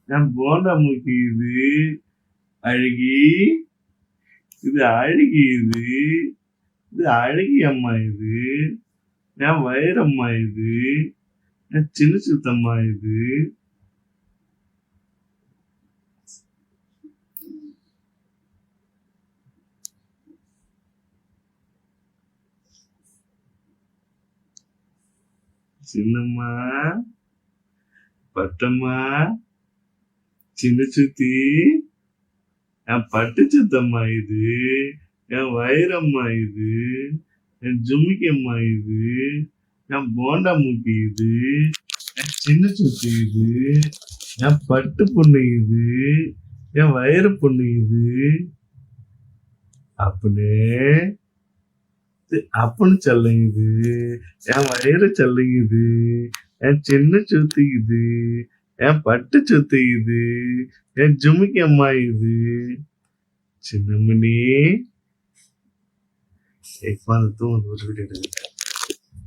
என் போண்டா மூக்கி இது அழகி, இது அழகி, இது அழகி அம்மா, இது என் வைரம்மா, இது என் சின்ன சுத்தம்மா, இது சின்னம்மா, பட்டம்மா, சின்ன சுத்தி, என் பட்டு சுத்தம்மா, இது என் வைரம்மா, இது என் ஜும்மிக்கம்மா, இது என் போண்டா மூக்கி, இது என் சின்ன சுத்தி, இது என் பட்டு பொண்ணு, இது என் வைர பொண்ணு, இது அப்படின்னு சொல்லுங்க, இது என் வயிறு சொல்லுங்க, என் சின்ன சுத்திக்குது, என் பட்டு சுத்திக்குது, என் ஜுமிக்கு அம்மா, இது சின்னமணி எப்ப தூங்க ஒரு வீடு எடுக்குது.